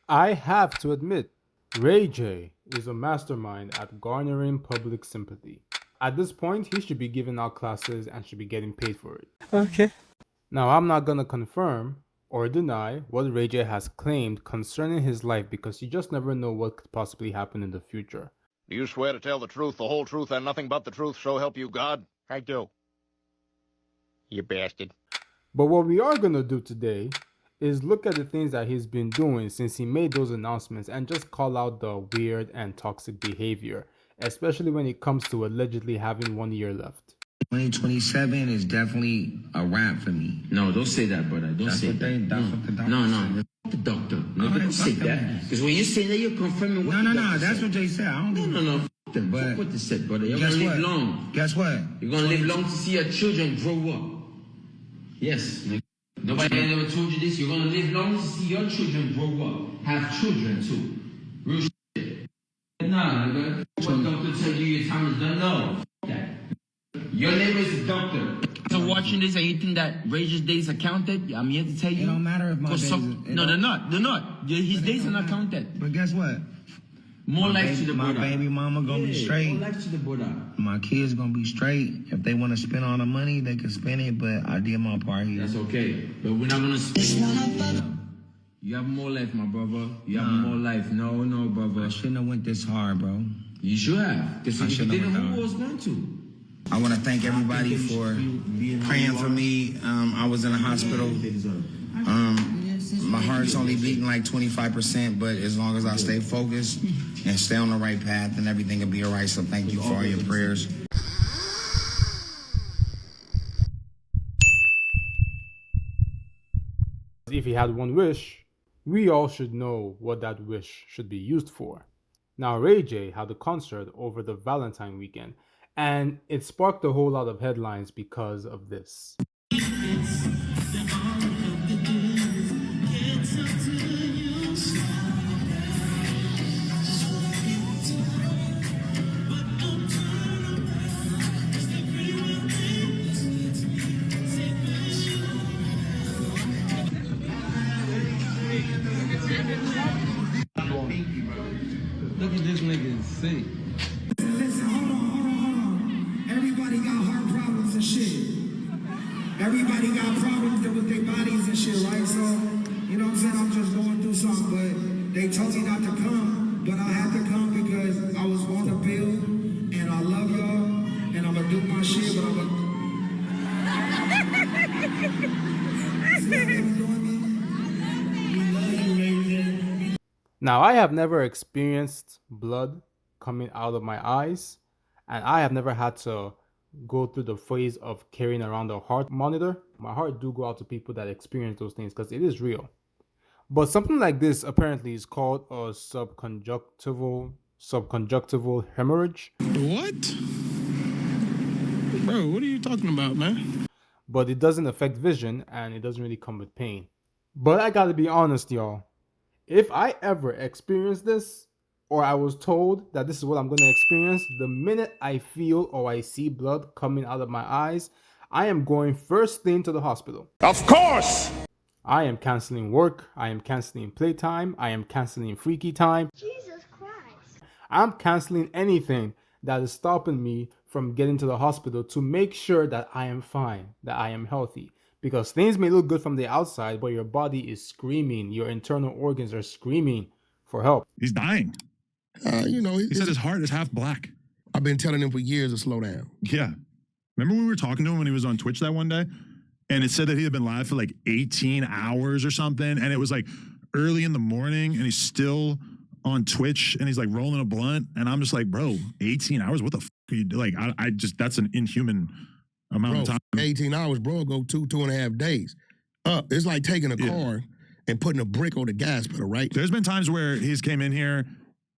I have to admit, Ray J is a mastermind at garnering public sympathy. At this point, he should be giving out classes and should be getting paid for it. Okay. Now, I'm not gonna confirm or deny what Ray J has claimed concerning his life because you just never know what could possibly happen in the future. Do you swear to tell the truth, the whole truth, and nothing but the truth, so help you God? I do. You bastard. But what we are gonna do today is look at the things that he's been doing since he made those announcements and just call out the weird and toxic behavior, especially when it comes to allegedly having 1 year left. 2027 is definitely a wrap for me. No, don't say that, brother. Don't say that. That's what the doctor No, said. the doctor. No, Oh, don't say that. Because when you say that, you're confirming what No, that's what they said. I don't No, know. no, no. Them. But Fuck what they said, brother. You're guess gonna live what? long. Guess what? You're gonna live long to see your children grow up. Yes. nigga. Nobody ever told you this. You're gonna live long to see your children grow up. Have children too. Real shit. Nah, nigga. What doctor tell you your time is done? No. Fuck that. Your name is a doctor. So watching this and you think that Ray's days are counted? I'm here to tell you. It don't matter if my days No, they're not. They're not. His days are not counted. But guess what? More life to the my brother. baby mama gonna be straight. More life to the brother. My kids gonna be straight. If they want to spend all the money, they can spend it. But I did my part here. That's okay. But we're not gonna spend. You have more life, my brother. You have more life. No, brother. I shouldn't have went this hard, bro. You should have. Because if you didn't, who was going to? I want to thank everybody for praying for me. I was in the hospital. My heart's only beating like 25%, but as long as I stay focused and stay on the right path, then everything will be all right. So thank you for all your prayers. If he had one wish, we all should know what that wish should be used for. Now, Ray J had a concert over the Valentine weekend, and it sparked a whole lot of headlines because of this. Look at this nigga sick. Listen, hold on. Everybody got heart problems and shit. Everybody got problems with their bodies and shit, right? So, you know what I'm saying? I'm just going through something, but they told me not to come, but I had to come because I was on the bill, and I love y'all, and I'm gonna do my shit, but I'm gonna... See how they was doing me? We love you, Raven. Now, I have never experienced blood coming out of my eyes, and I have never had to go through the phase of carrying around a heart monitor. My heart do go out to people that experience those things because it is real. But something like this apparently is called a subconjunctival hemorrhage. What? Bro, what are you talking about, man? But it doesn't affect vision and it doesn't really come with pain. But I gotta be honest, y'all. If I ever experience this, or I was told that this is what I'm going to experience, the minute I feel or I see blood coming out of my eyes, I am going first thing to the hospital. Of course! I am canceling work. I am canceling playtime. I am canceling freaky time. Jesus Christ. I'm canceling anything that is stopping me from getting to the hospital to make sure that I am fine, that I am healthy. Because things may look good from the outside, but your body is screaming. Your internal organs are screaming for help. He's dying. He said his heart is half black. I've been telling him for years to slow down. Yeah. Remember we were talking to him when he was on Twitch that one day? And it said that he had been live for like 18 hours or something. And it was like early in the morning and he's still on Twitch and he's like rolling a blunt. And I'm just like, bro, 18 hours? What the fuck are you doing? Like, I just, that's an inhuman amount of time. 18 hours, bro, go 2.5 days. It's like taking a car and putting a brick on the gas pedal, right? There's been times where he's came in here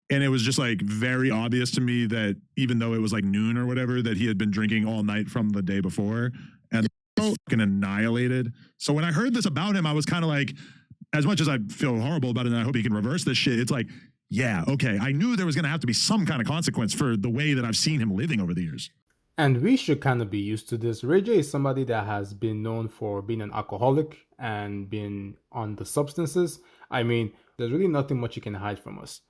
and it was just like very obvious to me that even though it was like noon or whatever, that he had been drinking all night from the day before and fucking annihilated. So when I heard this about him, I was kind of like, as much as I feel horrible about it and I hope he can reverse this shit, it's like, yeah, okay. I knew there was going to have to be some kind of consequence for the way that I've seen him living over the years. And we should kind of be used to this. Ray J is somebody that has been known for being an alcoholic and been on the substances. I mean, There's really nothing much you can hide from us.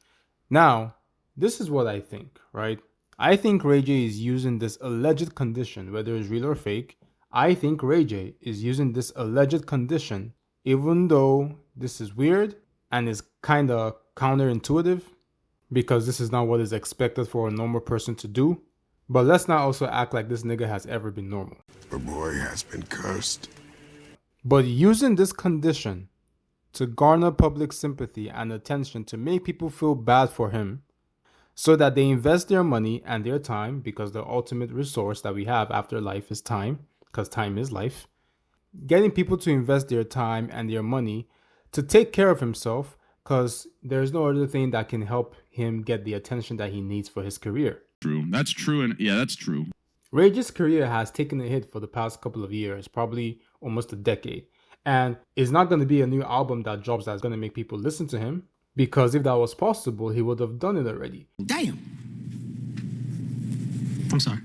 Now, this is what I think, right? I think Ray J is using this alleged condition, whether it's real or fake. I think Ray J is using this alleged condition, even though this is weird and is kind of counterintuitive, because this is not what is expected for a normal person to do. But let's not also act like this nigga has ever been normal. The boy has been cursed. But using this condition to garner public sympathy and attention to make people feel bad for him so that they invest their money and their time, because the ultimate resource that we have after life is time, because time is life. Getting people to invest their time and their money to take care of himself, because there's no other thing that can help him get the attention that he needs for his career. True. That's true. And yeah, that's true. Ray J's career has taken a hit for the past couple of years, probably almost a decade. And it's not going to be a new album that drops that's going to make people listen to him, because if that was possible, he would have done it already. Damn. I'm sorry.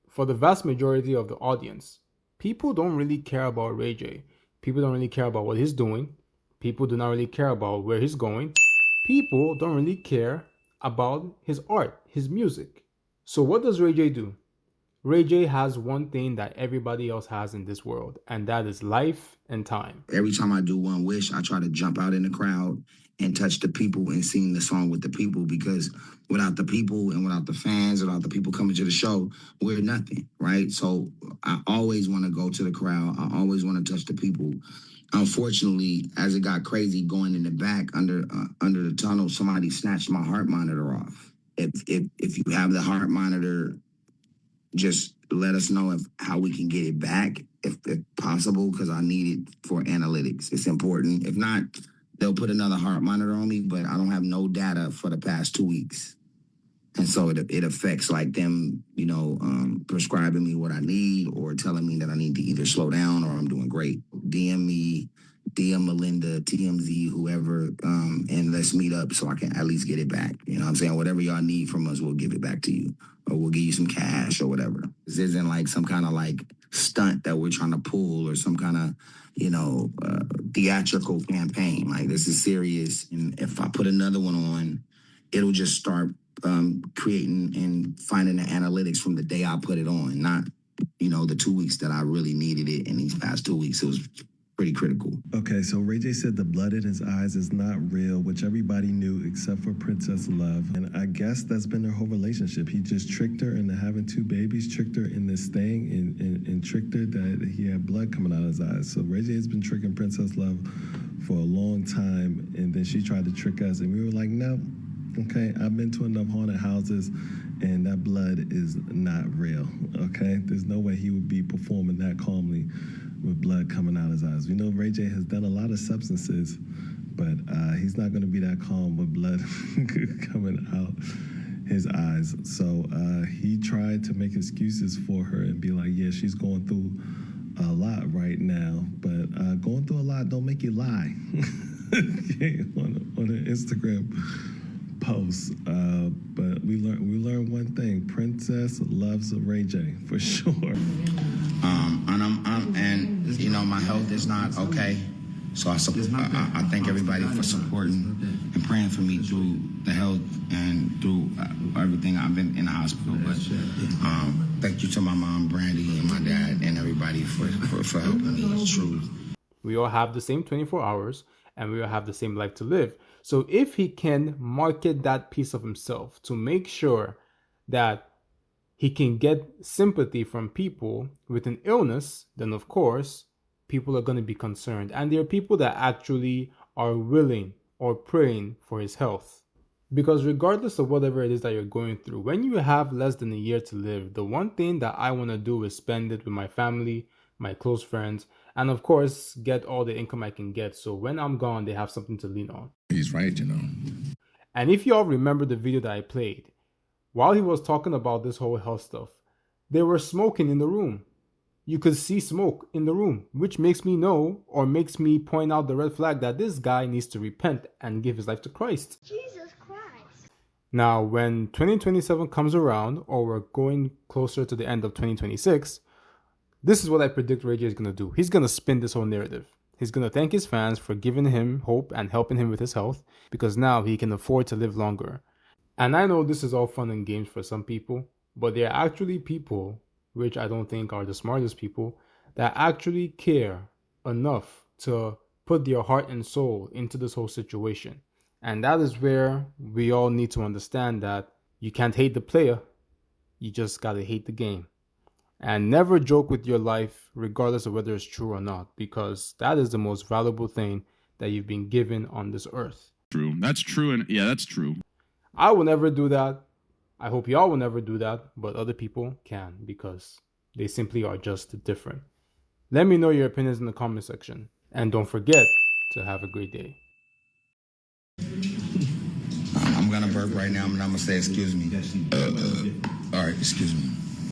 For the vast majority of the audience, people don't really care about Ray J. People don't really care about what he's doing. People do not really care about where he's going. People don't really care about his art, his music. So what does Ray J do? Ray J has one thing that everybody else has in this world, and that is life and time. Every time I do One Wish, I try to jump out in the crowd and touch the people and sing the song with the people, because without the people and without the fans, without the people coming to the show, we're nothing, right? So I always want to go to the crowd. I always want to touch the people. Unfortunately, as it got crazy going in the back under the tunnel, somebody snatched my heart monitor off. If you have the heart monitor, just let us know how we can get it back, if possible, because I need it for analytics. It's important. If not, they'll put another heart monitor on me, but I don't have no data for the past 2 weeks. And so it affects like them, prescribing me what I need or telling me that I need to either slow down or I'm doing great. DM me, DM Melinda, TMZ, whoever, and let's meet up so I can at least get it back. You know what I'm saying? Whatever y'all need from us, we'll give it back to you. Or we'll give you some cash or whatever. This isn't like some kind of like stunt that we're trying to pull or some kind of, theatrical campaign. Like, this is serious. And if I put another one on, it'll just start creating and finding the analytics from the day I put it on, not, the 2 weeks that I really needed it. In these past 2 weeks, it was pretty critical. Okay, so Ray J said the blood in his eyes is not real, which everybody knew except for Princess Love. And I guess that's been their whole relationship. He just tricked her into having 2 babies, tricked her in this thing, and tricked her that he had blood coming out of his eyes. So Ray J has been tricking Princess Love for a long time, and then she tried to trick us, and we were like, no. Okay, I've been to enough haunted houses, and that blood is not real, okay? There's no way he would be performing that calmly with blood coming out his eyes. We know Ray J has done a lot of substances, but he's not going to be that calm with blood coming out his eyes. So he tried to make excuses for her and be like, yeah, she's going through a lot right now, but going through a lot don't make you lie. on an Instagram post, but we learned one thing: Princess loves Ray J for sure. My health is not okay, so I thank everybody for supporting and praying for me through the health and through everything. I've been in the hospital, but thank you to my mom, Brandy, and my dad, and everybody for helping me. It's true. We all have the same 24 hours, and we all have the same life to live. So if he can market that piece of himself to make sure that he can get sympathy from people with an illness, then of course, people are going to be concerned. And there are people that actually are willing or praying for his health. Because regardless of whatever it is that you're going through, when you have less than a year to live, the one thing that I want to do is spend it with my family, my close friends, and of course, get all the income I can get. So when I'm gone, they have something to lean on. He's right, And if you all remember the video that I played, while he was talking about this whole health stuff, they were smoking in the room. You could see smoke in the room, which makes me know, or makes me point out the red flag that this guy needs to repent and give his life to Christ. Jesus Christ. Now, when 2027 comes around, or we're going closer to the end of 2026, this is what I predict Ray J is going to do. He's going to spin this whole narrative. He's going to thank his fans for giving him hope and helping him with his health, because now he can afford to live longer. And I know this is all fun and games for some people, but there are actually people, which I don't think are the smartest people, that actually care enough to put their heart and soul into this whole situation. And that is where we all need to understand that you can't hate the player, you just gotta hate the game. And never joke with your life, regardless of whether it's true or not, because that is the most valuable thing that you've been given on this earth. True. That's true. And yeah, that's true. I will never do that. I hope y'all will never do that, but other people can, because they simply are just different. Let me know your opinions in the comment section. And don't forget to have a great day. I'm gonna burp right now, and I'm gonna say excuse me. All right, excuse me.